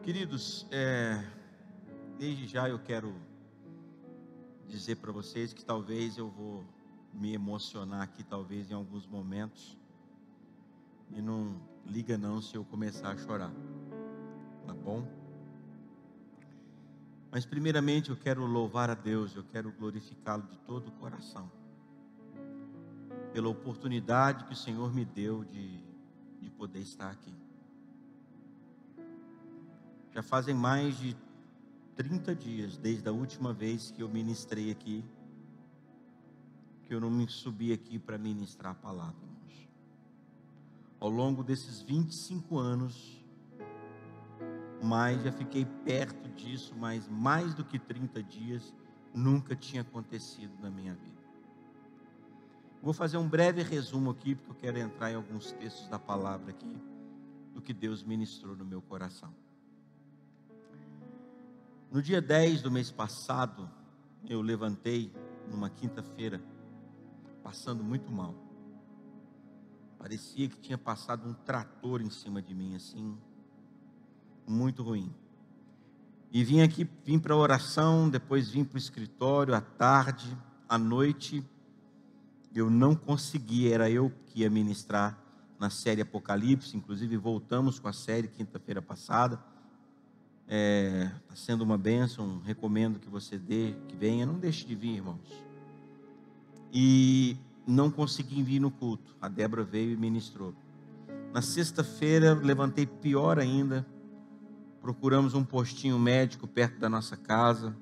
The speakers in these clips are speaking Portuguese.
Queridos, desde já eu quero dizer para vocês que talvez eu vou me emocionar aqui, talvez em alguns momentos, e não liga não se eu começar a chorar, tá bom? Mas primeiramente eu quero louvar a Deus, eu quero glorificá-lo de todo o coração, pela oportunidade que o Senhor me deu de poder estar aqui. Já fazem mais de 30 dias, desde a última vez que eu ministrei aqui, que eu não me subi aqui para ministrar a palavra, irmãos. Ao longo desses 25 anos, já fiquei perto disso, mas mais do que 30 dias, nunca tinha acontecido na minha vida. Vou fazer um breve resumo aqui, porque eu quero entrar em alguns textos da palavra aqui, do que Deus ministrou no meu coração. No dia 10 do mês passado, eu levantei numa quinta-feira, passando muito mal. Parecia que tinha passado um trator em cima de mim, assim, muito ruim. E vim para a oração, depois vim para o escritório, à tarde, à noite, eu não consegui, era eu que ia ministrar na série Apocalipse, inclusive voltamos com a série quinta-feira passada. Está sendo uma bênção, recomendo que você venha, não deixe de vir, irmãos. E não consegui vir no culto, a Débora veio e ministrou. Na sexta-feira, levantei pior ainda, procuramos um postinho médico perto da nossa casa,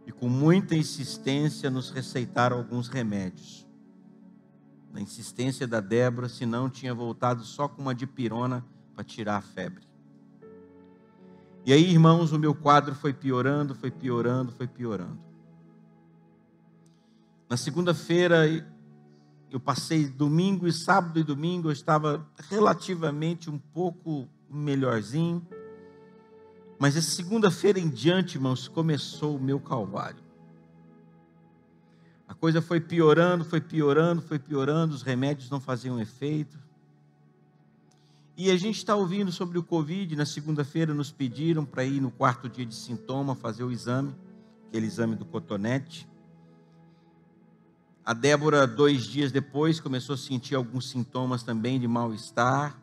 e com muita insistência nos receitaram alguns remédios. Na insistência da Débora, senão tinha voltado só com uma dipirona para tirar a febre. E aí, irmãos, o meu quadro foi piorando, foi piorando, foi piorando. Na segunda-feira, eu passei domingo e sábado e domingo, eu estava relativamente um pouco melhorzinho. Mas essa segunda-feira em diante, irmãos, começou o meu calvário. A coisa foi piorando, foi piorando, foi piorando, os remédios não faziam efeito. E a gente está ouvindo sobre o Covid, na segunda-feira nos pediram para ir no quarto dia de sintoma, fazer o exame, aquele exame do cotonete. A Débora, 2 dias depois, começou a sentir alguns sintomas também de mal-estar,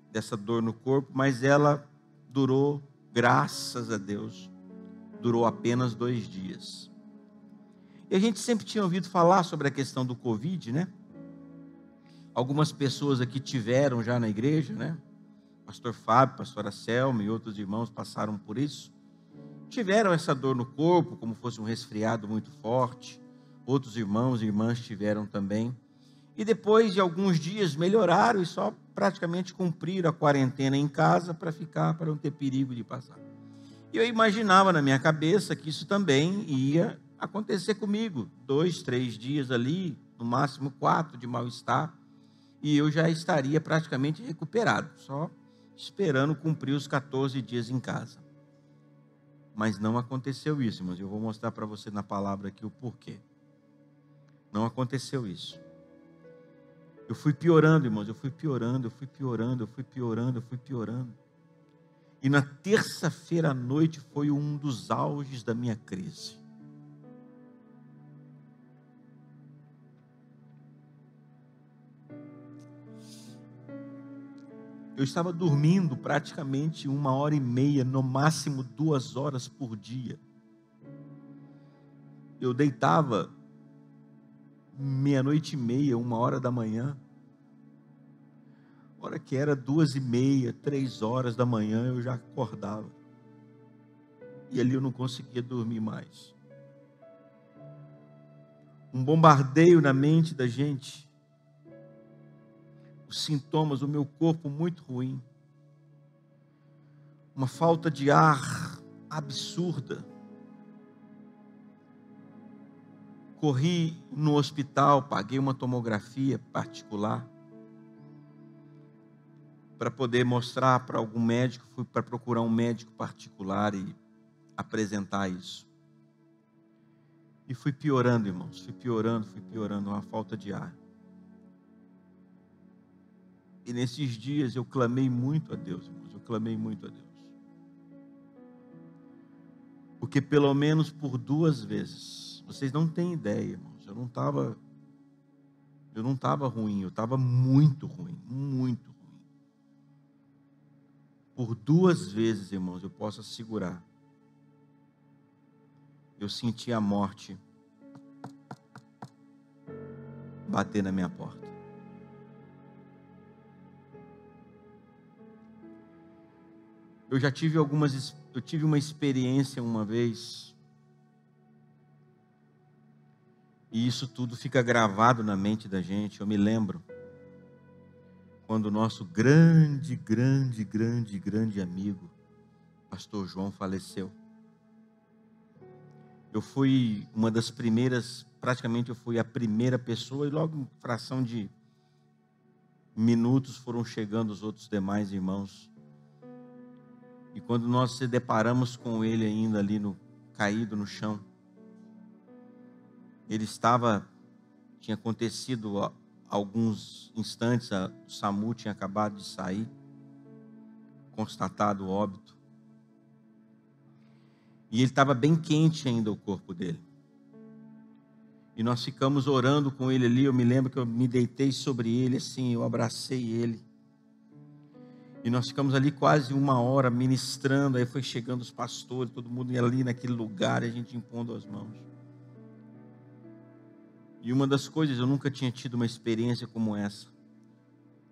dessa dor no corpo, mas ela durou, graças a Deus, durou apenas 2 dias. E a gente sempre tinha ouvido falar sobre a questão do Covid, né? Algumas pessoas aqui tiveram já na igreja, né? Pastor Fábio, pastora Selma e outros irmãos passaram por isso. Tiveram essa dor no corpo, como fosse um resfriado muito forte. Outros irmãos e irmãs tiveram também. E depois de alguns dias melhoraram e só praticamente cumpriram a quarentena em casa para não ter perigo de passar. E eu imaginava na minha cabeça que isso também ia acontecer comigo. 2, 3 dias ali, no máximo 4 de mal-estar. E eu já estaria praticamente recuperado, só esperando cumprir os 14 dias em casa. Mas não aconteceu isso, irmãos. Eu vou mostrar para você na palavra aqui o porquê. Não aconteceu isso. Eu fui piorando, irmãos, eu fui piorando. E na terça-feira à noite foi um dos auges da minha crise. Eu estava dormindo praticamente 1h30, no máximo 2 horas por dia. Eu deitava 00:30, 1h da manhã. Hora que era 2h30, 3 horas da manhã, eu já acordava. E ali eu não conseguia dormir mais. Um bombardeio na mente da gente. Os sintomas, o meu corpo muito ruim. Uma falta de ar absurda. Corri no hospital, paguei uma tomografia particular para poder mostrar para algum médico. Fui para procurar um médico particular e apresentar isso. E fui piorando, irmãos, fui piorando, uma falta de ar. E nesses dias eu clamei muito a Deus, irmãos, eu clamei muito a Deus. Porque pelo menos por 2 vezes, vocês não têm ideia, irmãos, eu não estava ruim, eu estava muito ruim, muito ruim. Por 2 vezes, irmãos, eu posso assegurar, eu senti a morte bater na minha porta. Eu tive uma experiência uma vez, e isso tudo fica gravado na mente da gente. Eu me lembro quando o nosso grande amigo, pastor João, faleceu. Eu fui uma das primeiras, praticamente eu fui a primeira pessoa, e logo em fração de minutos foram chegando os outros demais irmãos. E quando nós se deparamos com ele ainda ali caído no chão, ele tinha acontecido alguns instantes, o SAMU tinha acabado de sair, constatado o óbito. E ele estava bem quente ainda, o corpo dele. E nós ficamos orando com ele ali. Eu me lembro que eu me deitei sobre ele assim, eu abracei ele. E nós ficamos ali quase 1 hora ministrando. Aí foi chegando os pastores, todo mundo ia ali naquele lugar, e a gente impondo as mãos. E uma das coisas, eu nunca tinha tido uma experiência como essa.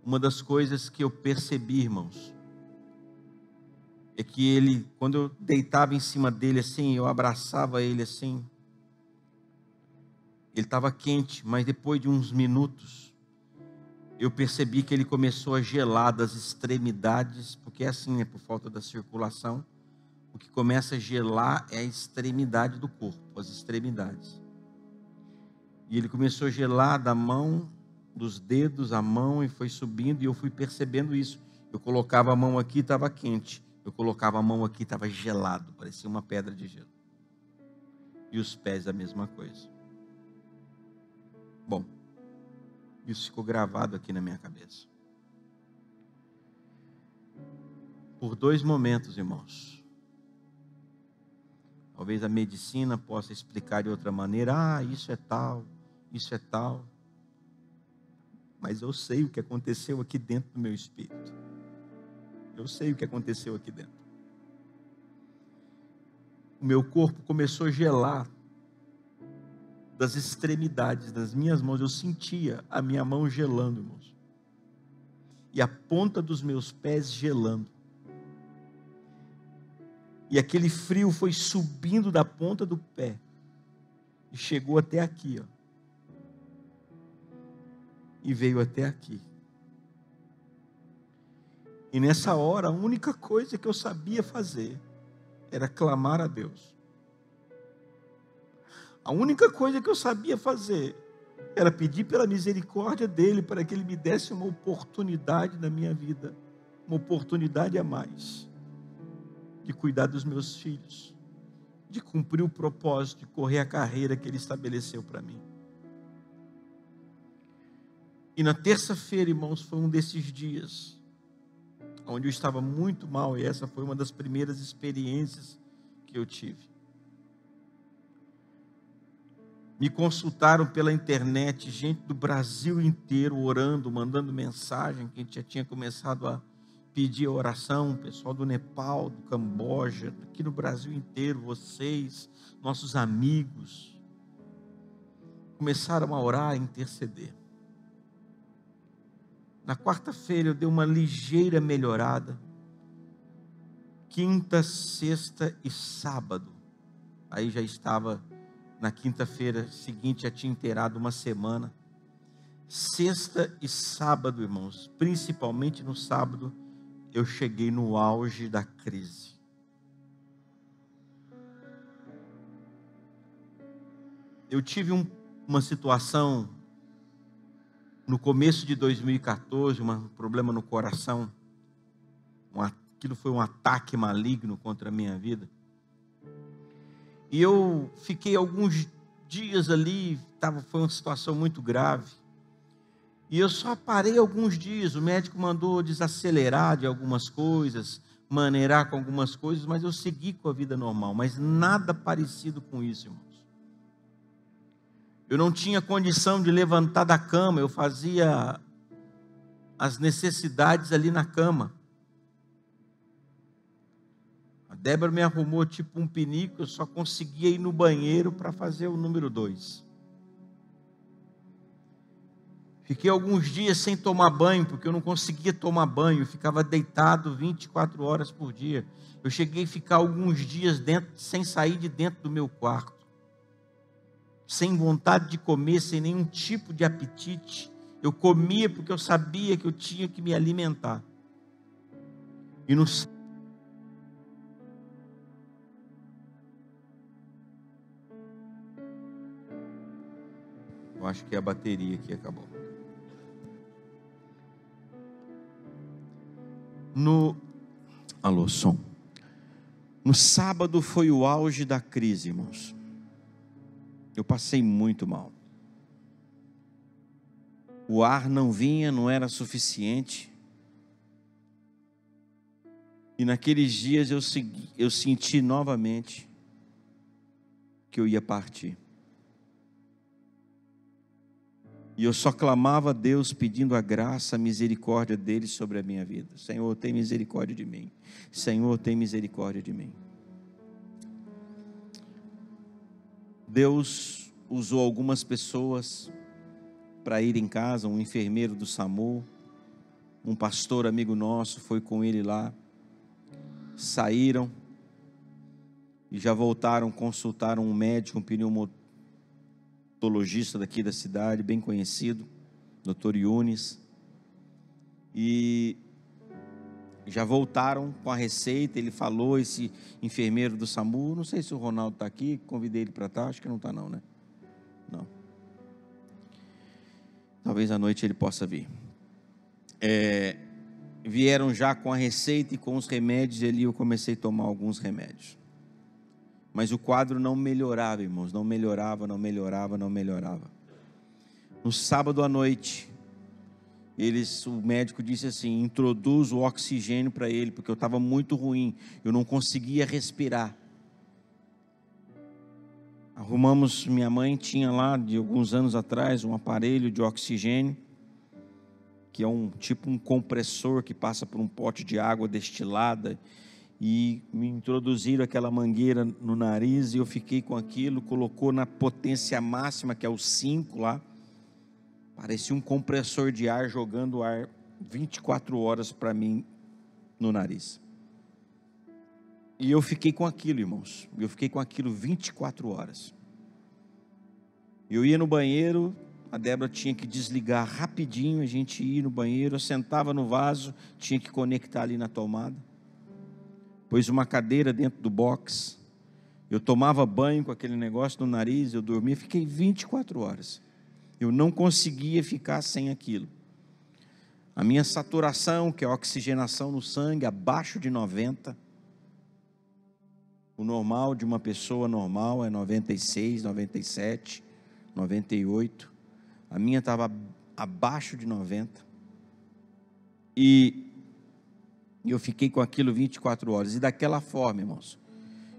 Uma das coisas que eu percebi, irmãos, é que ele, quando eu deitava em cima dele assim, eu abraçava ele assim, ele estava quente, mas depois de uns minutos, eu percebi que ele começou a gelar das extremidades, porque é assim, por falta da circulação, o que começa a gelar é a extremidade do corpo, as extremidades. E ele começou a gelar da mão, dos dedos, a mão, e foi subindo, e eu fui percebendo isso. Eu colocava a mão aqui, estava quente. Eu colocava a mão aqui, estava gelado, parecia uma pedra de gelo. E os pés a mesma coisa. Bom, isso ficou gravado aqui na minha cabeça. Por 2 momentos, irmãos. Talvez a medicina possa explicar de outra maneira. Isso é tal, isso é tal. Mas eu sei o que aconteceu aqui dentro do meu espírito. Eu sei o que aconteceu aqui dentro. O meu corpo começou a gelar das extremidades das minhas mãos. Eu sentia a minha mão gelando, irmãos. E a ponta dos meus pés gelando. E aquele frio foi subindo da ponta do pé. E chegou até aqui, ó. E veio até aqui. E nessa hora, a única coisa que eu sabia fazer era clamar a Deus. A única coisa que eu sabia fazer era pedir pela misericórdia dele para que ele me desse uma oportunidade na minha vida, uma oportunidade a mais, de cuidar dos meus filhos, de cumprir o propósito, de correr a carreira que ele estabeleceu para mim. E na terça-feira, irmãos, foi um desses dias onde eu estava muito mal, e essa foi uma das primeiras experiências que eu tive. Me consultaram pela internet, gente do Brasil inteiro orando, mandando mensagem, que a gente já tinha começado a pedir oração, pessoal do Nepal, do Camboja, aqui no Brasil inteiro, vocês, nossos amigos, começaram a orar, a interceder. Na quarta-feira eu dei uma ligeira melhorada. Quinta, sexta e sábado. Aí já estava, na quinta-feira seguinte, já tinha inteirado uma semana. Sexta e sábado, irmãos, principalmente no sábado, eu cheguei no auge da crise. Eu tive uma situação no começo de 2014, um problema no coração. Aquilo foi um ataque maligno contra a minha vida. E eu fiquei alguns dias ali, foi uma situação muito grave. E eu só parei alguns dias, o médico mandou desacelerar de algumas coisas, maneirar com algumas coisas, mas eu segui com a vida normal, mas nada parecido com isso, irmãos. Eu não tinha condição de levantar da cama, eu fazia as necessidades ali na cama. A Débora me arrumou tipo um pinico, eu só conseguia ir no banheiro para fazer o número 2. Fiquei alguns dias sem tomar banho, porque eu não conseguia tomar banho, eu ficava deitado 24 horas por dia. Eu cheguei a ficar alguns dias sem sair de dentro do meu quarto, sem vontade de comer, sem nenhum tipo de apetite. Eu comia porque eu sabia que eu tinha que me alimentar. E no Eu acho que a bateria aqui acabou. Alô, som. No sábado foi o auge da crise, irmãos. Eu passei muito mal. O ar não vinha, não era suficiente. E naqueles dias eu senti novamente que eu ia partir. E eu só clamava a Deus pedindo a graça, a misericórdia dele sobre a minha vida. Senhor, tem misericórdia de mim. Senhor, tem misericórdia de mim. Deus usou algumas pessoas para ir em casa, um enfermeiro do SAMU, um pastor amigo nosso foi com ele lá, saíram e já voltaram, consultaram um médico, um pneumologista daqui da cidade, bem conhecido, Dr. Yunis, e já voltaram com a receita. Ele falou, esse enfermeiro do SAMU, não sei se o Ronaldo está aqui, convidei ele para estar, acho que não está não, né? Não. Talvez à noite ele possa vir. Vieram já com a receita e com os remédios, e ali eu comecei a tomar alguns remédios. Mas o quadro não melhorava, irmãos, não melhorava. No sábado à noite, o médico disse assim, introduz o oxigênio para ele, porque eu estava muito ruim, eu não conseguia respirar. Arrumamos, minha mãe tinha lá, de alguns anos atrás, um aparelho de oxigênio, que é tipo um compressor que passa por um pote de água destilada, e me introduziram aquela mangueira no nariz, e eu fiquei com aquilo, colocou na potência máxima, que é o 5 lá, parecia um compressor de ar, jogando ar 24 horas para mim no nariz. E eu fiquei com aquilo, irmãos, eu fiquei com aquilo 24 horas. Eu ia no banheiro, a Débora tinha que desligar rapidinho, a gente ia no banheiro, eu sentava no vaso, tinha que conectar ali na tomada, pôs uma cadeira dentro do box, eu tomava banho com aquele negócio no nariz, eu dormia, fiquei 24 horas, eu não conseguia ficar sem aquilo. A minha saturação, que é a oxigenação no sangue, abaixo de 90, o normal de uma pessoa normal é 96, 97, 98, a minha estava abaixo de 90, e eu fiquei com aquilo 24 horas, e daquela forma, irmãos,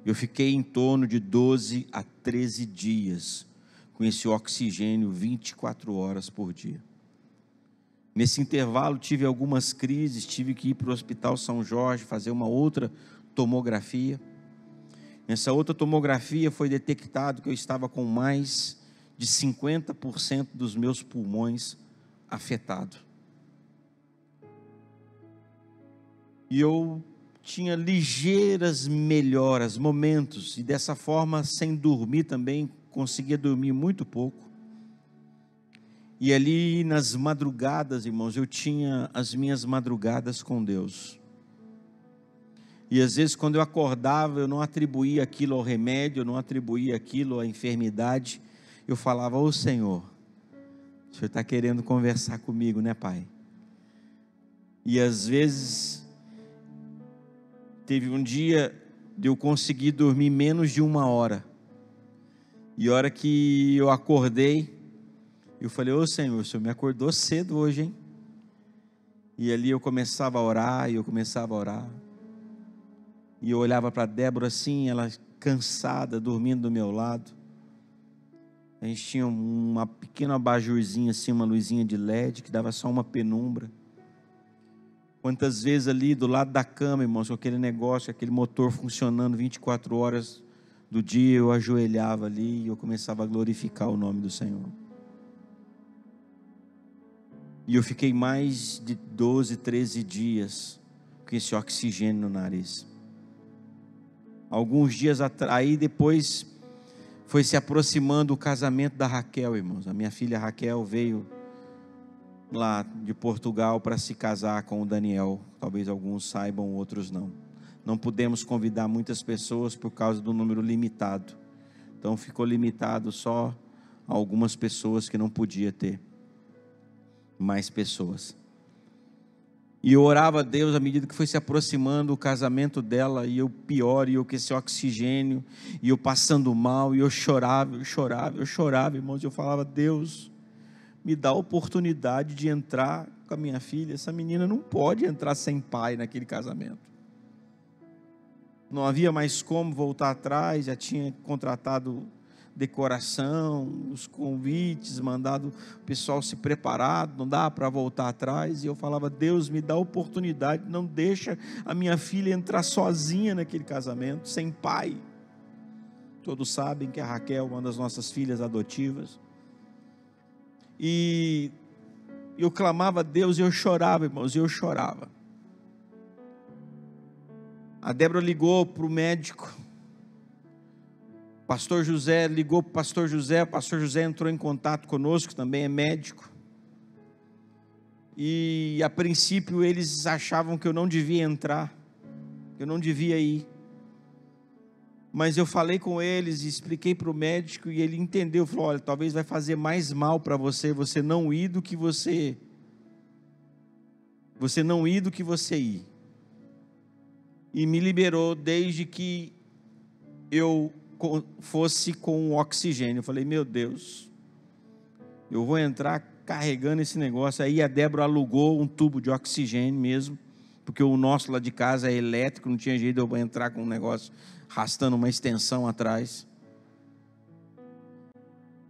eu fiquei em torno de 12 a 13 dias, com esse oxigênio 24 horas por dia. Nesse intervalo tive algumas crises, tive que ir para o Hospital São Jorge, fazer uma outra tomografia. Nessa outra tomografia foi detectado que eu estava com mais de 50% dos meus pulmões afetados. E eu tinha ligeiras melhoras, momentos, e dessa forma, sem dormir também, conseguia dormir muito pouco. E ali nas madrugadas, irmãos, eu tinha as minhas madrugadas com Deus. E às vezes quando eu acordava, eu não atribuía aquilo ao remédio, eu não atribuía aquilo à enfermidade. Eu falava, ô Senhor, o Senhor está querendo conversar comigo, né, Pai? E às vezes, teve um dia de eu conseguir dormir menos de 1 hora. E a hora que eu acordei, eu falei, ô Senhor, o Senhor me acordou cedo hoje, hein? E ali eu começava a orar, E eu olhava para Débora assim, ela cansada, dormindo do meu lado. A gente tinha uma pequena abajurzinha assim, uma luzinha de LED, que dava só uma penumbra. Quantas vezes ali do lado da cama, irmãos, com aquele negócio, aquele motor funcionando 24 horas do dia, eu ajoelhava ali e eu começava a glorificar o nome do Senhor. E eu fiquei mais de 12, 13 dias com esse oxigênio no nariz. Alguns dias atrás, aí depois foi se aproximando o casamento da Raquel, irmãos. A minha filha Raquel veio lá de Portugal para se casar com o Daniel. Talvez alguns saibam, outros não. Não pudemos convidar muitas pessoas por causa do número limitado. Então ficou limitado só a algumas pessoas que não podia ter mais pessoas. E eu orava a Deus à medida que foi se aproximando o casamento dela, e eu pior, e eu com esse oxigênio, e eu passando mal, e eu chorava, irmãos, e eu falava: Deus, me dá a oportunidade de entrar com a minha filha. Essa menina não pode entrar sem pai naquele casamento. Não havia mais como voltar atrás, já tinha contratado decoração, os convites, mandado o pessoal se preparar, não dá para voltar atrás. E eu falava: Deus, me dá a oportunidade, não deixa a minha filha entrar sozinha naquele casamento, sem pai. Todos sabem que a Raquel é uma das nossas filhas adotivas. E eu clamava a Deus e eu chorava, irmãos, e eu chorava. A Débora ligou para o médico, pastor José ligou para o pastor José entrou em contato conosco, também é médico. E a princípio eles achavam que eu não devia entrar, que eu não devia ir. Mas eu falei com eles e expliquei para o médico, e ele entendeu, falou: olha, talvez vai fazer mais mal para você não ir do que você não ir do que você ir. E me liberou desde que eu fosse com o oxigênio. Eu falei: meu Deus, eu vou entrar carregando esse negócio. Aí a Débora alugou um tubo de oxigênio mesmo, porque o nosso lá de casa é elétrico, não tinha jeito de eu entrar com um negócio arrastando uma extensão atrás.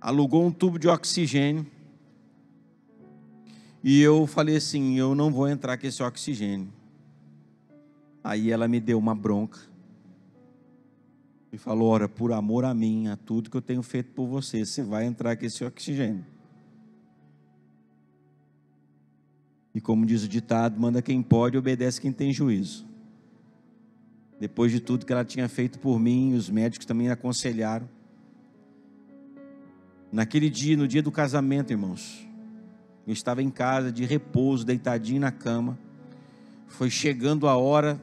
Alugou um tubo de oxigênio, e eu falei assim: eu não vou entrar com esse oxigênio. Aí ela me deu uma bronca e falou: ora, por amor a mim, a tudo que eu tenho feito por você, você vai entrar com esse oxigênio. E como diz o ditado, manda quem pode, obedece quem tem juízo. Depois de tudo que ela tinha feito por mim, os médicos também aconselharam. Naquele dia, no dia do casamento, irmãos, eu estava em casa de repouso, deitadinho na cama. Foi chegando a hora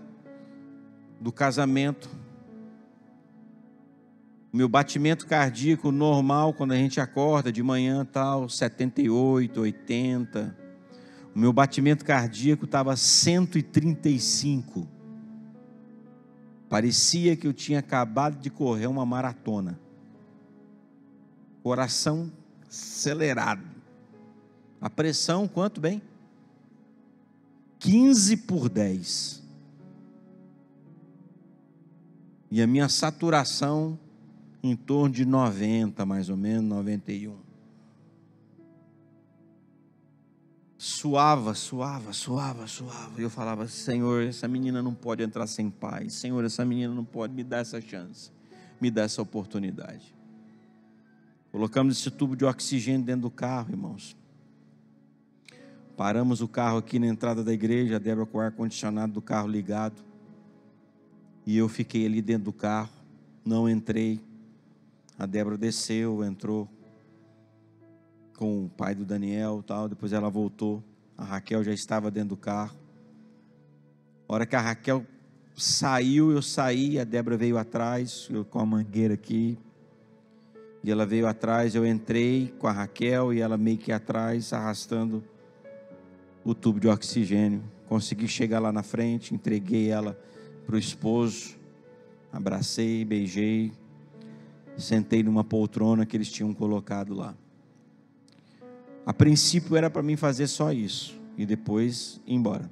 do casamento. O meu batimento cardíaco normal, quando a gente acorda de manhã, tal, 78, 80. O meu batimento cardíaco estava 135. Parecia que eu tinha acabado de correr uma maratona. Coração acelerado. A pressão, quanto bem? 15/10. E a minha saturação em torno de 90, mais ou menos, 91. Suava. E eu falava: Senhor, essa menina não pode entrar sem pai. Senhor, essa menina não pode, me dar essa chance, me dá essa oportunidade. Colocamos esse tubo de oxigênio dentro do carro, irmãos. Paramos o carro aqui na entrada da igreja, a Débora com o ar-condicionado do carro ligado. E eu fiquei ali dentro do carro, não entrei. A Débora desceu, entrou com o pai do Daniel e tal. Depois ela voltou. A Raquel já estava dentro do carro. A hora que a Raquel saiu, eu saí. A Débora veio atrás, eu com a mangueira aqui. E ela veio atrás, eu entrei com a Raquel e ela meio que atrás, arrastando o tubo de oxigênio. Consegui chegar lá na frente, entreguei ela para o esposo, abracei, beijei, sentei numa poltrona que eles tinham colocado lá. A princípio era para mim fazer só isso e depois ir embora.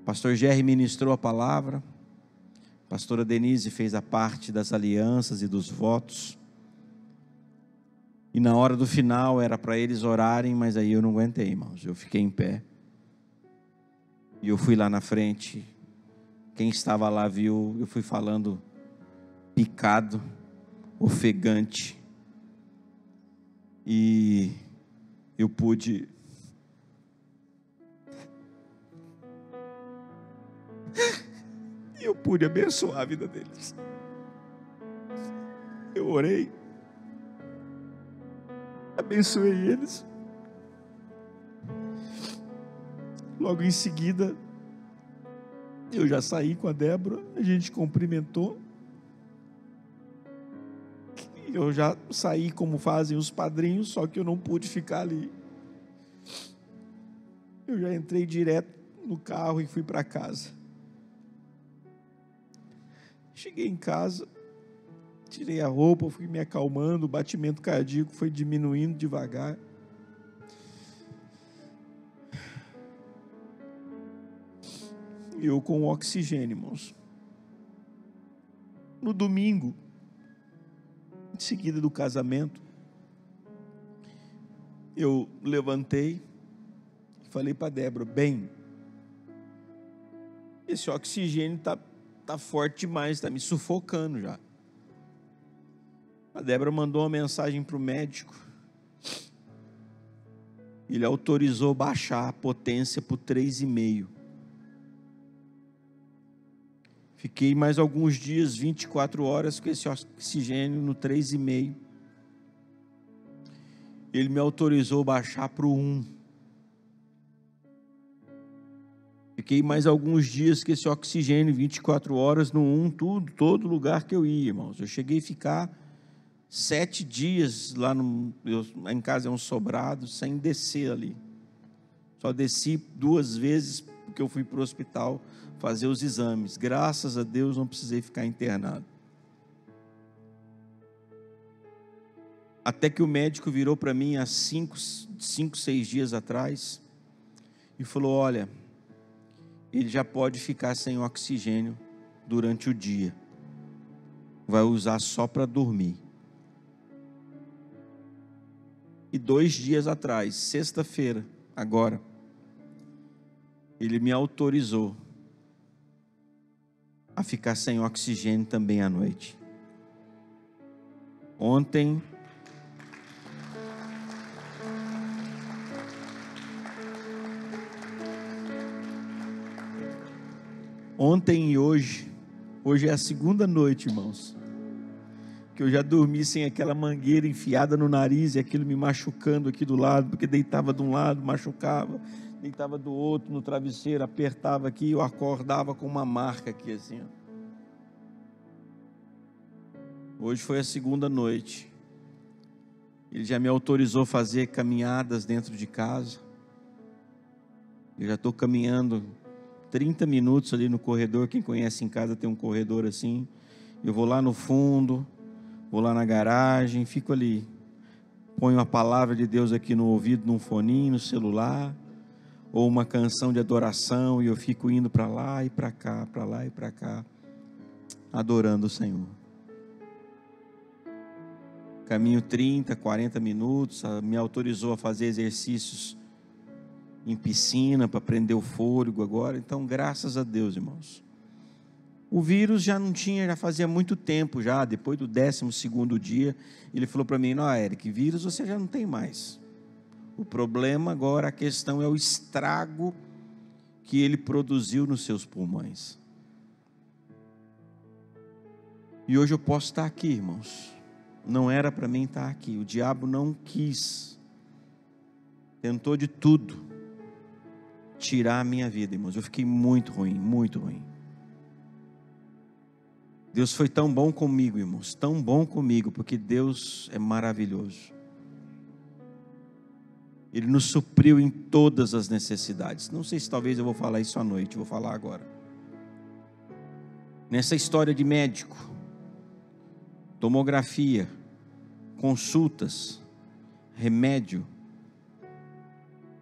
O pastor Jerry ministrou a palavra, A pastora Denise fez a parte das alianças e dos votos. E na hora do final era para eles orarem, mas aí eu não aguentei, irmãos. Eu fiquei em pé. E eu fui lá na frente. Quem estava lá viu, eu fui falando picado, ofegante. E eu pude abençoar a vida deles. Eu orei, abençoei eles. Logo em seguida, eu já saí com a Débora, a gente cumprimentou. Eu já saí como fazem os padrinhos, só que eu não pude ficar ali. Eu já entrei direto no carro e fui para casa. Cheguei em casa, tirei a roupa, fui me acalmando, o batimento cardíaco foi diminuindo devagar. Eu com oxigênio, irmãos. No domingo, em seguida do casamento, eu levantei e falei para a Débora: bem, esse oxigênio tá forte demais, está me sufocando já. A Débora mandou uma mensagem para o médico. Ele autorizou baixar a potência para 3,5. Fiquei mais alguns dias, 24 horas, com esse oxigênio no 3,5. Ele me autorizou baixar para o 1. Fiquei mais alguns dias com esse oxigênio, 24 horas no 1, todo lugar que eu ia, irmãos. Eu cheguei a ficar 7 dias lá em casa, é um sobrado, sem descer ali. Só desci 2 vezes, porque eu fui para o hospital fazer os exames. Graças a Deus não precisei ficar internado. Até que o médico virou para mim há 5, 6 dias atrás e falou: olha, ele já pode ficar sem oxigênio durante o dia. Vai usar só para dormir. E 2 dias atrás, sexta-feira, agora, ele me autorizou a ficar sem oxigênio também à noite. Ontem e hoje é a segunda noite, irmãos, que eu já dormi sem aquela mangueira enfiada no nariz e aquilo me machucando aqui do lado, porque deitava de um lado, machucava, deitava do outro no travesseiro, apertava aqui, eu acordava com uma marca aqui assim, ó. Hoje foi a segunda noite. Ele já me autorizou a fazer caminhadas dentro de casa. Eu já estou caminhando 30 minutos ali no corredor. Quem conhece em casa tem um corredor assim. Eu vou lá no fundo, vou lá na garagem, fico ali. Ponho a palavra de Deus aqui no ouvido, num foninho, no celular, ou uma canção de adoração, e eu fico indo para lá e para cá, para lá e para cá, adorando o Senhor. Caminho 30, 40 minutos, me autorizou a fazer exercícios em piscina para prender o fôlego agora. Então, graças a Deus, irmãos. O vírus já não tinha, já fazia muito tempo já, depois do 12º dia, ele falou para mim: não, Eric, vírus você já não tem mais. O problema agora, a questão é o estrago que ele produziu nos seus pulmões. E hoje eu posso estar aqui, irmãos. Não era para mim estar aqui, o diabo não quis, tentou de tudo tirar a minha vida, irmãos. Eu fiquei muito ruim, muito ruim. Deus foi tão bom comigo, irmãos, tão bom comigo, porque Deus é maravilhoso. Ele nos supriu em todas as necessidades. Não sei se talvez eu vou falar isso à noite, vou falar agora. Nessa história de médico, tomografia, consultas, remédio,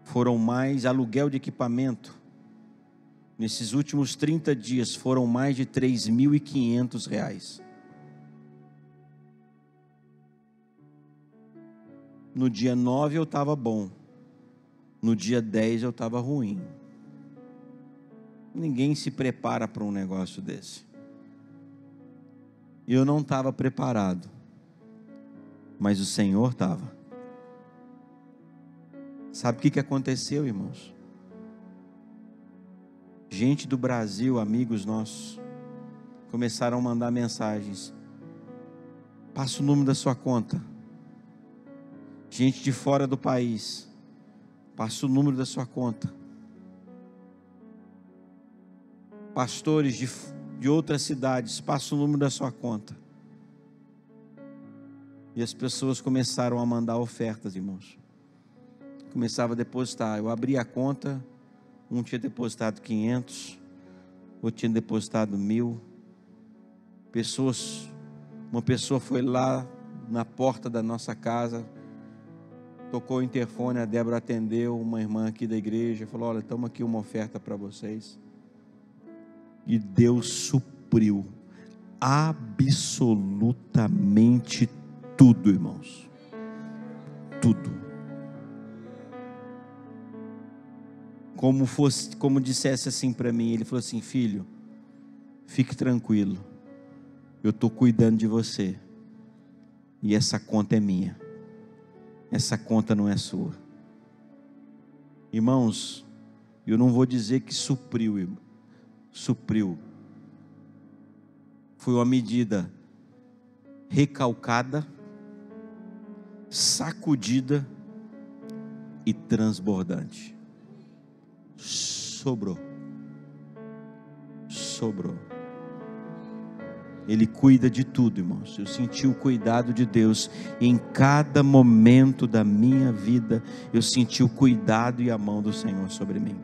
foram mais aluguel de equipamento, Nesses últimos 30 dias foram mais de R$3.500. No dia 9 eu estava bom. No dia 10 eu estava ruim. Ninguém se prepara para um negócio desse. Eu não estava preparado. Mas o Senhor estava. Sabe o que aconteceu, irmãos? Gente do Brasil, amigos nossos, começaram a mandar mensagens. Passa o número da sua conta. Gente de fora do país, passa o número da sua conta. Pastores de outras cidades, passa o número da sua conta. E as pessoas começaram a mandar ofertas, irmãos. Começava a depositar. Eu abri a conta, um tinha depositado 500, outro tinha depositado 1.000. Uma pessoa foi lá na porta da nossa casa, tocou o interfone, a Débora atendeu, uma irmã aqui da igreja, falou: olha, estamos aqui uma oferta para vocês. E Deus supriu absolutamente tudo, irmãos. Tudo. Como dissesse assim para mim, ele falou assim: filho, fique tranquilo, eu estou cuidando de você, e essa conta é minha, essa conta não é sua. Irmãos, eu não vou dizer que supriu, foi uma medida recalcada, sacudida e transbordante. Sobrou. Ele cuida de tudo, irmãos. Eu senti o cuidado de Deus em cada momento da minha vida. Eu senti o cuidado e a mão do Senhor sobre mim.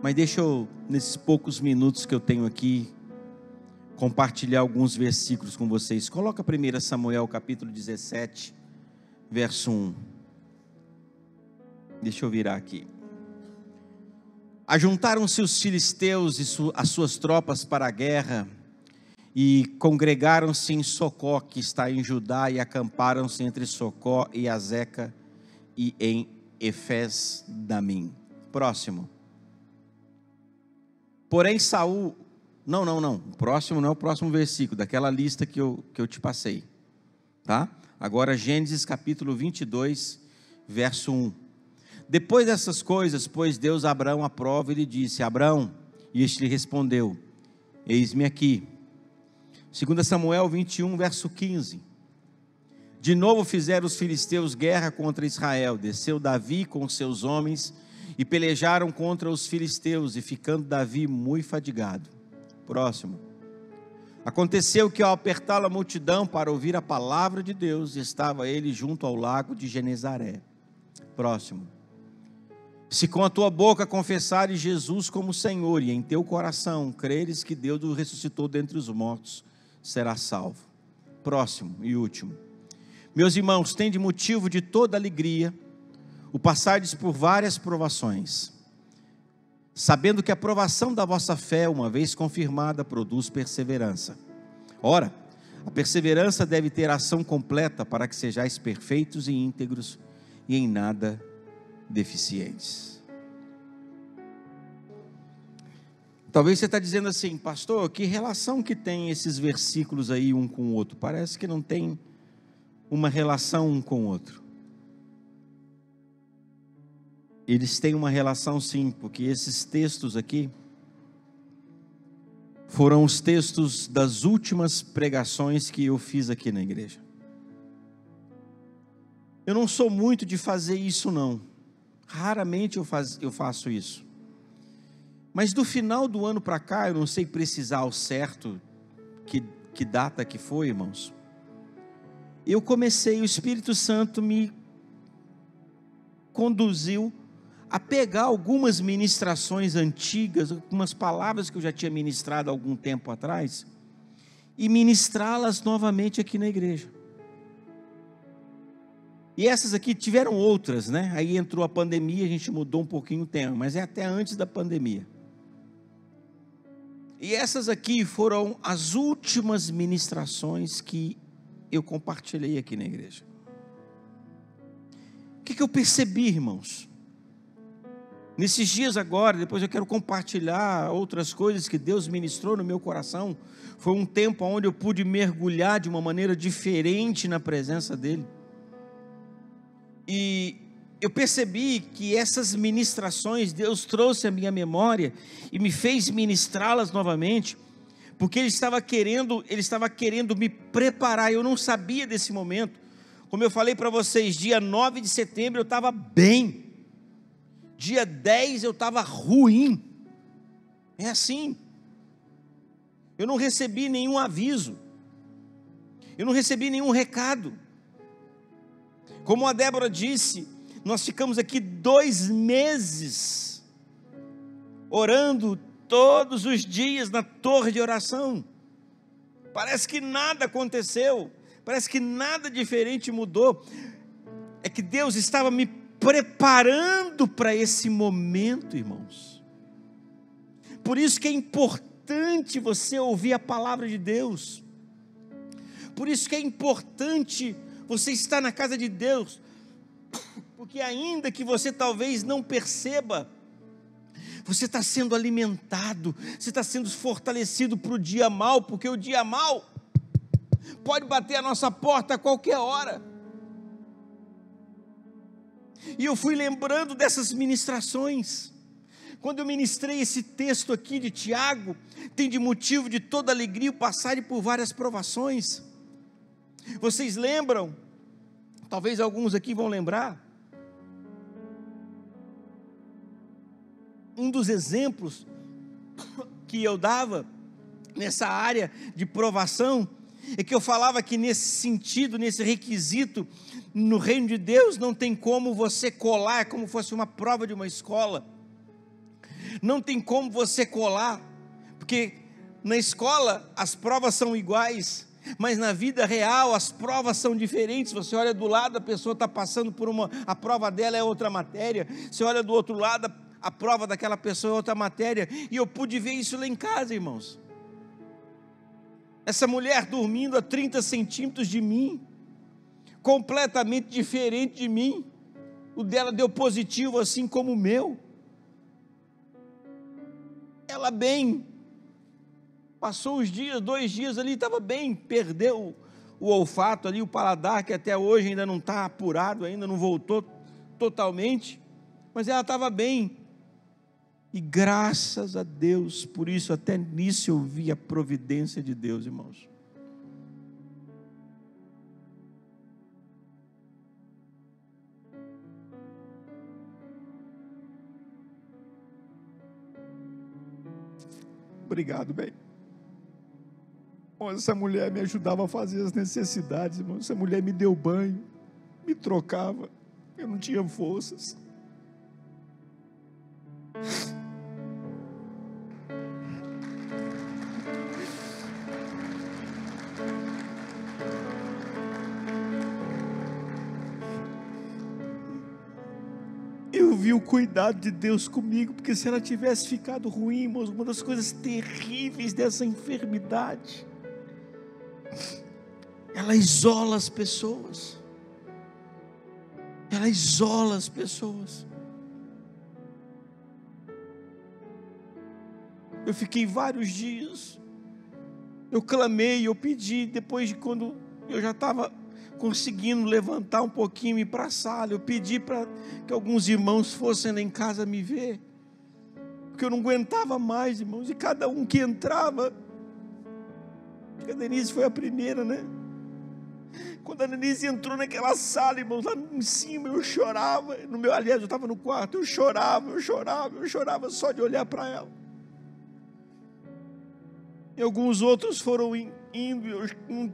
Mas deixa eu, nesses poucos minutos que eu tenho aqui, compartilhar alguns versículos com vocês. Coloca 1 Samuel capítulo 17, verso 1. Deixa eu virar aqui. Ajuntaram-se os filisteus e as suas tropas para a guerra, e congregaram-se em Socó, que está em Judá, e acamparam-se entre Socó e Azeca, e em Efes-damim. Próximo. Porém Saul, não, o próximo não é o próximo versículo, daquela lista que eu te passei, tá? Agora Gênesis capítulo 22, verso 1. Depois dessas coisas, pôs Deus a Abraão à prova e lhe disse: Abraão, e este lhe respondeu: eis-me aqui. 2 Samuel 21, verso 15. De novo fizeram os filisteus guerra contra Israel. Desceu Davi com os seus homens e pelejaram contra os filisteus, e ficando Davi muito fadigado. Próximo. Aconteceu que ao apertá-lo a multidão para ouvir a palavra de Deus, estava ele junto ao lago de Genezaré. Próximo. Se com a tua boca confessares Jesus como Senhor, e em teu coração creres que Deus o ressuscitou dentre os mortos, serás salvo. Próximo e último. Meus irmãos, tende motivo de toda alegria o passardes por várias provações, sabendo que a provação da vossa fé, uma vez confirmada, produz perseverança. Ora, a perseverança deve ter ação completa, para que sejais perfeitos e íntegros, e em nada deficientes. Talvez você está dizendo assim: pastor, que relação que tem esses versículos aí um com o outro? Parece que não tem uma relação um com o outro. Eles têm uma relação sim, porque esses textos aqui foram os textos das últimas pregações que eu fiz aqui na igreja. Eu não sou muito de fazer isso não, raramente eu faço isso, mas do final do ano para cá, eu não sei precisar ao certo que data que foi, irmãos, eu comecei, o Espírito Santo me conduziu a pegar algumas ministrações antigas, algumas palavras que eu já tinha ministrado há algum tempo atrás, e ministrá-las novamente aqui na igreja. E essas aqui tiveram outras, né? Aí entrou a pandemia, a gente mudou um pouquinho o tema, mas é até antes da pandemia. E essas aqui foram as últimas ministrações que eu compartilhei aqui na igreja. O que eu percebi, irmãos? Nesses dias agora, depois eu quero compartilhar outras coisas que Deus ministrou no meu coração. Foi um tempo onde eu pude mergulhar de uma maneira diferente na presença dEle. E eu percebi que essas ministrações Deus trouxe à minha memória e me fez ministrá-las novamente, porque Ele estava querendo me preparar. Eu não sabia desse momento. Como eu falei para vocês, dia 9 de setembro eu estava bem, dia 10 eu estava ruim. É assim. Eu não recebi nenhum aviso, eu não recebi nenhum recado. Como a Débora disse, nós ficamos aqui 2 meses, orando todos os dias na torre de oração. Parece que nada aconteceu, parece que nada diferente mudou. É que Deus estava me preparando para esse momento, irmãos. Por isso que é importante você ouvir a palavra de Deus. Por isso que é importante você estar na casa de Deus, porque ainda que você talvez não perceba, você está sendo alimentado, você está sendo fortalecido para o dia mau, porque o dia mau pode bater a nossa porta a qualquer hora. E eu fui lembrando dessas ministrações, quando eu ministrei esse texto aqui de Tiago, tem de motivo de toda alegria o passarem por várias provações. Vocês lembram? Talvez alguns aqui vão lembrar. Um dos exemplos que eu dava nessa área de provação é que eu falava que nesse sentido, nesse requisito, no reino de Deus não tem como você colar, é como se fosse uma prova de uma escola. Não tem como você colar, porque na escola as provas são iguais, mas na vida real as provas são diferentes. Você olha do lado, a pessoa está passando por a prova dela é outra matéria, você olha do outro lado, a prova daquela pessoa é outra matéria, e eu pude ver isso lá em casa, irmãos. Essa mulher dormindo a 30 centímetros de mim, completamente diferente de mim, o dela deu positivo assim como o meu, ela bem, passou os dias, 2 dias ali, estava bem, perdeu o olfato ali, o paladar, que até hoje ainda não está apurado, ainda não voltou totalmente, mas ela estava bem, e graças a Deus, por isso até nisso eu vi a providência de Deus, irmãos. Obrigado, bem. Essa mulher me ajudava a fazer as necessidades, irmão. Essa mulher me deu banho, me trocava, eu não tinha forças. Eu vi o cuidado de Deus comigo, porque se ela tivesse ficado ruim, irmãos, uma das coisas terríveis dessa enfermidade, ela isola as pessoas. Ela isola as pessoas. Eu fiquei vários dias, eu clamei, eu pedi, depois de quando eu já estava conseguindo levantar um pouquinho e ir para a sala, eu pedi para que alguns irmãos fossem lá em casa me ver, porque eu não aguentava mais, irmãos, e cada um que entrava, a Denise foi a primeira, né? Quando a Denise entrou naquela sala, irmãos, lá em cima, eu chorava, aliás, eu estava no quarto, eu chorava só de olhar para ela. E alguns outros foram indo,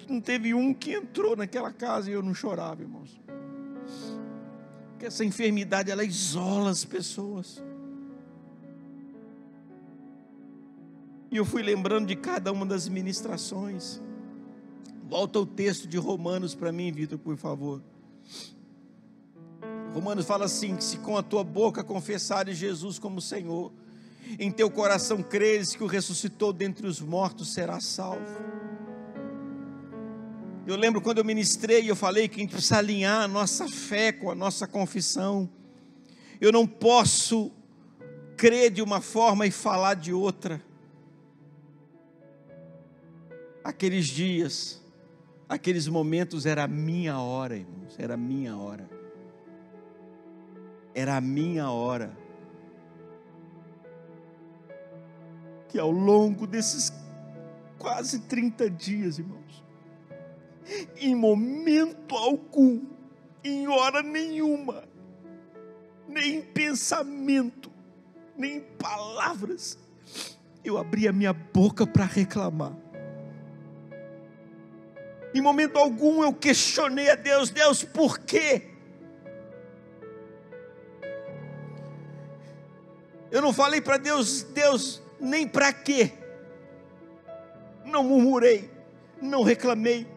não teve um que entrou naquela casa e eu não chorava, irmãos. Porque essa enfermidade, ela isola as pessoas. E eu fui lembrando de cada uma das ministrações. Volta o texto de Romanos para mim, Vitor, por favor. Romanos fala assim, que se com a tua boca confessares Jesus como Senhor, em teu coração creres que o ressuscitou dentre os mortos, serás salvo. Eu lembro quando eu ministrei, eu falei que a gente precisa alinhar a nossa fé com a nossa confissão. Eu não posso crer de uma forma e falar de outra. Aqueles dias, aqueles momentos, era a minha hora, irmãos, era a minha hora. Era a minha hora. Que ao longo desses quase 30 dias, irmãos, em momento algum, em hora nenhuma, nem em pensamento, nem em palavras, eu abri a minha boca para reclamar. Em momento algum eu questionei a Deus: Deus, por quê? Eu não falei para Deus, Deus, nem para quê. Não murmurei, não reclamei,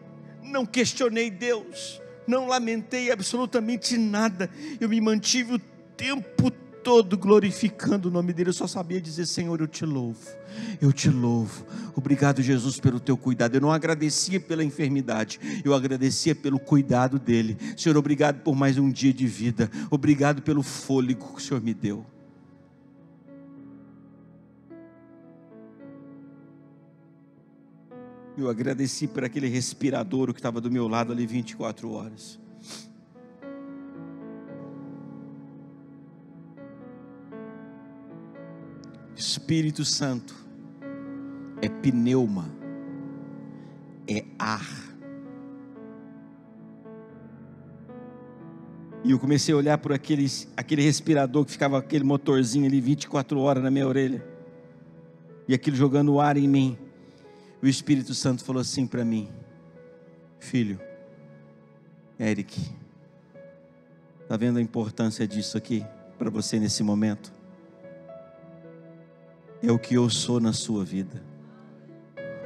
não questionei Deus, não lamentei absolutamente nada. Eu me mantive o tempo todo glorificando o nome dele. Eu só sabia dizer: Senhor, eu te louvo, eu te louvo. Obrigado, Jesus, pelo teu cuidado. Eu não agradecia pela enfermidade, eu agradecia pelo cuidado dele. Senhor, obrigado por mais um dia de vida, obrigado pelo fôlego que o Senhor me deu. Eu agradeci por aquele respirador que estava do meu lado ali 24 horas. Espírito Santo é pneuma, é ar. E eu comecei a olhar por aquele respirador que ficava aquele motorzinho ali 24 horas na minha orelha. E aquilo jogando ar em mim. O Espírito Santo falou assim para mim: filho, Eric, está vendo a importância disso aqui para você nesse momento? É o que eu sou na sua vida,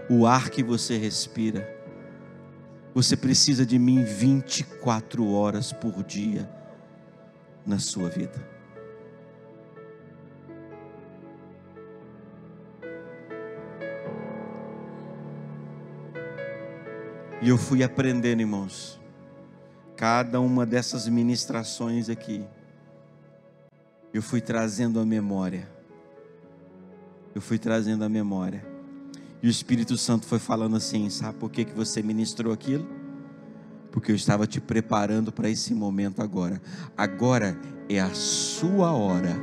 o ar que você respira. Você precisa de mim 24 horas por dia na sua vida. E eu fui aprendendo, irmãos, cada uma dessas ministrações aqui, eu fui trazendo a memória. Eu fui trazendo a memória. E o Espírito Santo foi falando assim: sabe por que você ministrou aquilo? Porque eu estava te preparando para esse momento agora. Agora é a sua hora.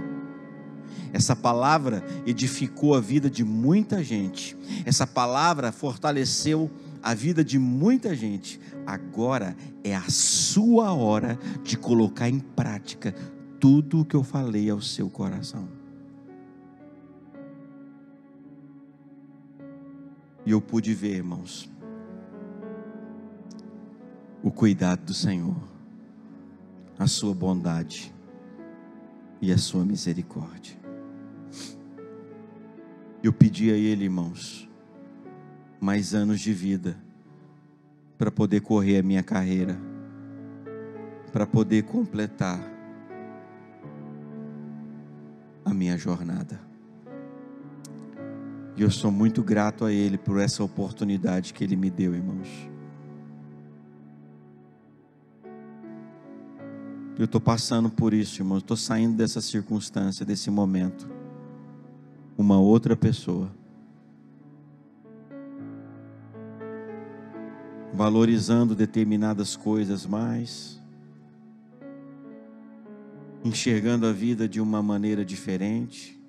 Essa palavra edificou a vida de muita gente. Essa palavra fortaleceu a vida de muita gente. Agora é a sua hora de colocar em prática tudo o que eu falei ao seu coração. E eu pude ver, irmãos, o cuidado do Senhor, a sua bondade e a sua misericórdia. Eu pedi a Ele, irmãos, mais anos de vida, para poder correr a minha carreira, para poder completar a minha jornada. E eu sou muito grato a Ele por essa oportunidade que Ele me deu, irmãos. Eu estou passando por isso, irmãos. Estou saindo dessa circunstância, desse momento, uma outra pessoa, valorizando determinadas coisas mais, enxergando a vida de uma maneira diferente,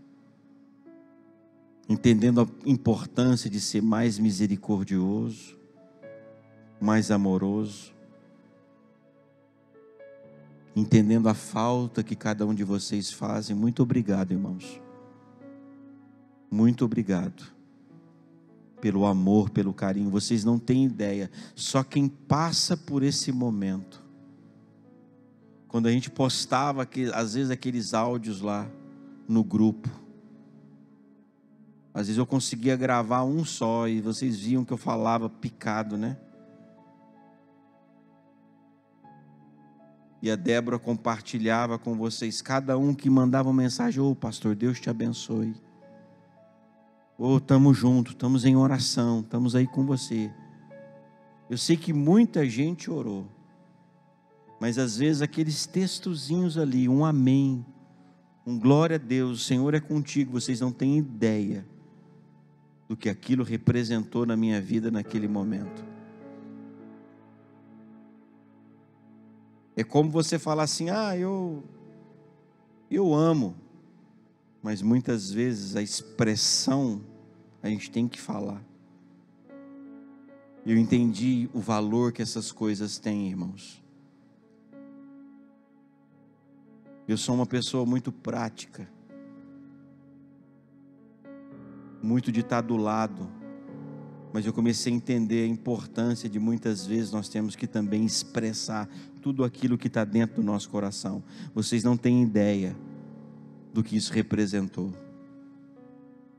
entendendo a importância de ser mais misericordioso, mais amoroso, entendendo a falta que cada um de vocês fazem. Muito obrigado, irmãos. Muito obrigado pelo amor, pelo carinho. Vocês não têm ideia. Só quem passa por esse momento. Quando a gente postava, às vezes, aqueles áudios lá no grupo, às vezes eu conseguia gravar um só e vocês viam que eu falava picado, né? E a Débora compartilhava com vocês, cada um que mandava uma mensagem: ô pastor, Deus te abençoe. Ô, estamos juntos, estamos em oração, estamos aí com você. Eu sei que muita gente orou, mas às vezes aqueles textozinhos ali, um amém, um glória a Deus, o Senhor é contigo, vocês não têm ideia do que aquilo representou na minha vida naquele momento. É como você falar assim: eu amo, mas muitas vezes a expressão a gente tem que falar. Eu entendi o valor que essas coisas têm, irmãos. Eu sou uma pessoa muito prática, muito de estar do lado, mas eu comecei a entender a importância de muitas vezes nós temos que também expressar tudo aquilo que está dentro do nosso coração. Vocês não têm ideia do que isso representou.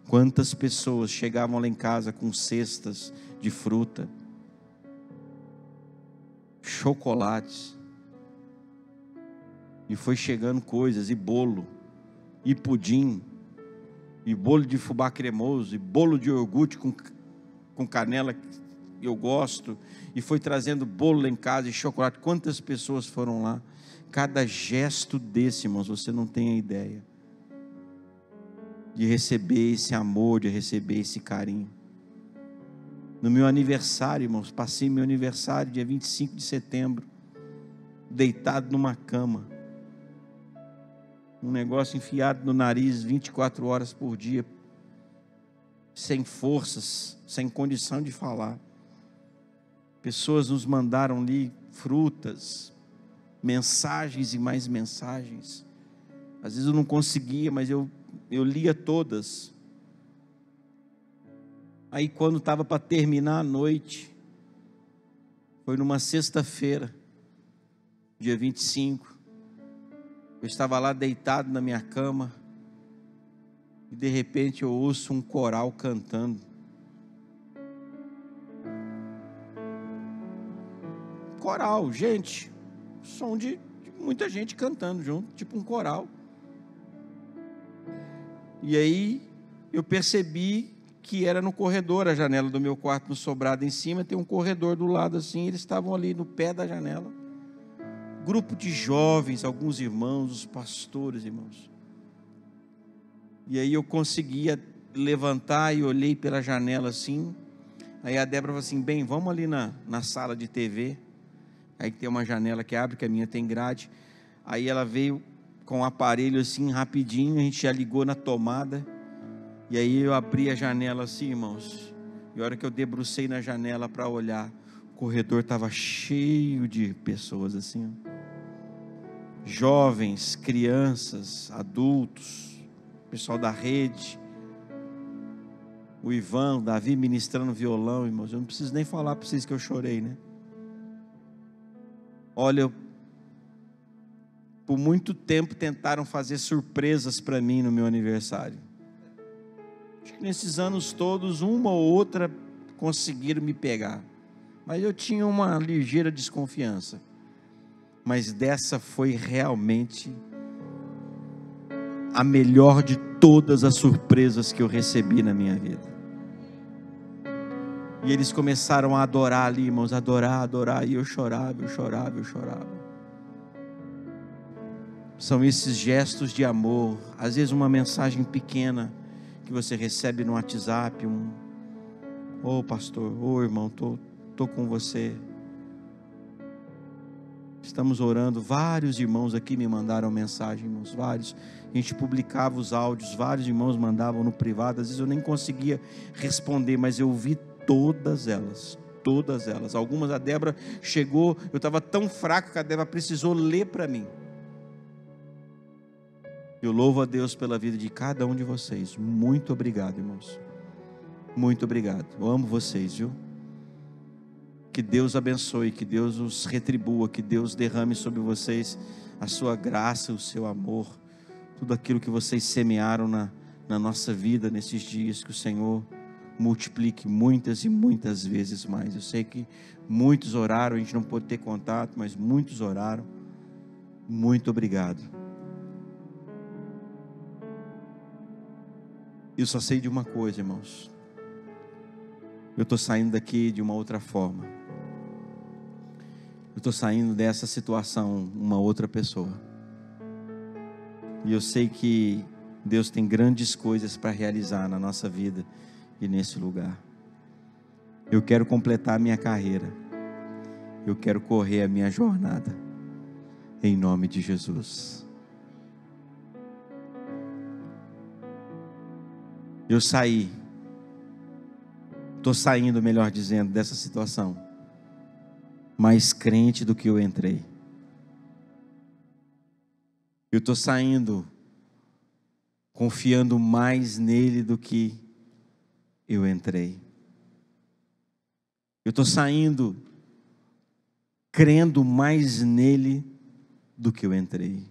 Quantas pessoas chegavam lá em casa com cestas de fruta, chocolates, e foi chegando coisas, e bolo, e pudim, e bolo de fubá cremoso, e bolo de iogurte com canela que eu gosto, e foi trazendo bolo lá em casa e chocolate. Quantas pessoas foram lá? Cada gesto desse, irmãos, você não tem a ideia de receber esse amor, de receber esse carinho. No meu aniversário, irmãos, passei meu aniversário dia 25 de setembro, deitado numa cama, um negócio enfiado no nariz 24 horas por dia, sem forças, sem condição de falar. Pessoas nos mandaram ali frutas, mensagens e mais mensagens. Às vezes eu não conseguia, mas eu lia todas. Aí quando estava para terminar a noite, foi numa sexta-feira, dia 25, eu estava lá deitado na minha cama, e de repente eu ouço um coral cantando. Coral, gente, som de muita gente cantando junto, tipo um coral. E aí eu percebi que era no corredor, a janela do meu quarto no sobrado em cima, tem um corredor do lado assim, eles estavam ali no pé da janela. Grupo de jovens, alguns irmãos, os pastores, irmãos. E aí eu conseguia levantar e olhei pela janela assim. Aí a Débora falou assim: bem, vamos ali na sala de TV. Aí tem uma janela que abre, que a minha tem grade. Aí ela veio com o aparelho assim, rapidinho, a gente já ligou na tomada. E aí eu abri a janela assim, irmãos. E a hora que eu debrucei na janela para olhar, o corredor estava cheio de pessoas assim, ó. Jovens, crianças, adultos, pessoal da rede, o Ivan, o Davi ministrando violão, irmãos. Eu não preciso nem falar para vocês que eu chorei, né? Olha, por muito tempo tentaram fazer surpresas para mim no meu aniversário. Acho que nesses anos todos, uma ou outra conseguiram me pegar, mas eu tinha uma ligeira desconfiança. Mas dessa foi realmente a melhor de todas as surpresas que eu recebi na minha vida. E eles começaram a adorar ali, irmãos, adorar, e eu chorava. São esses gestos de amor, às vezes uma mensagem pequena que você recebe no WhatsApp, ô pastor, ô irmão, tô com você. Estamos orando, vários irmãos aqui me mandaram mensagem, irmãos, vários. A gente publicava os áudios, vários irmãos mandavam no privado, às vezes eu nem conseguia responder, mas eu vi todas elas. Algumas a Débora chegou, eu estava tão fraco que a Débora precisou ler para mim. Eu louvo a Deus pela vida de cada um de vocês. Muito obrigado, irmãos. Muito obrigado. Eu amo vocês, viu? Que Deus abençoe, que Deus os retribua, que Deus derrame sobre vocês a sua graça, o seu amor, tudo aquilo que vocês semearam na nossa vida nesses dias, que o Senhor multiplique muitas e muitas vezes mais. Eu sei que muitos oraram, a gente não pôde ter contato, mas muitos oraram. Muito obrigado. Eu só sei de uma coisa, irmãos. Eu estou saindo daqui de uma outra forma. Eu estou saindo dessa situação uma outra pessoa. E eu sei que Deus tem grandes coisas para realizar na nossa vida e nesse lugar. Eu quero completar a minha carreira. Eu quero correr a minha jornada. Em nome de Jesus. Eu saí. Estou saindo, melhor dizendo, dessa situação. Mais crente do que eu entrei. Eu estou saindo confiando mais nele do que eu entrei. Eu estou saindo crendo mais nele do que eu entrei.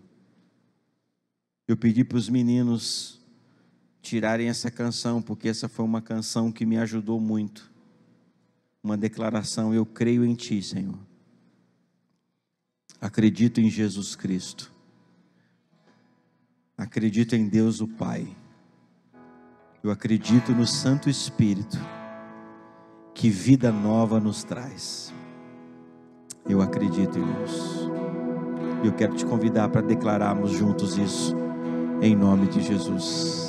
Eu pedi para os meninos tirarem essa canção, porque essa foi uma canção que me ajudou muito. Uma declaração: eu creio em Ti, Senhor. Acredito em Jesus Cristo. Acredito em Deus o Pai. Eu acredito no Santo Espírito, que vida nova nos traz. Eu acredito, irmãos. Eu quero te convidar para declararmos juntos isso, em nome de Jesus.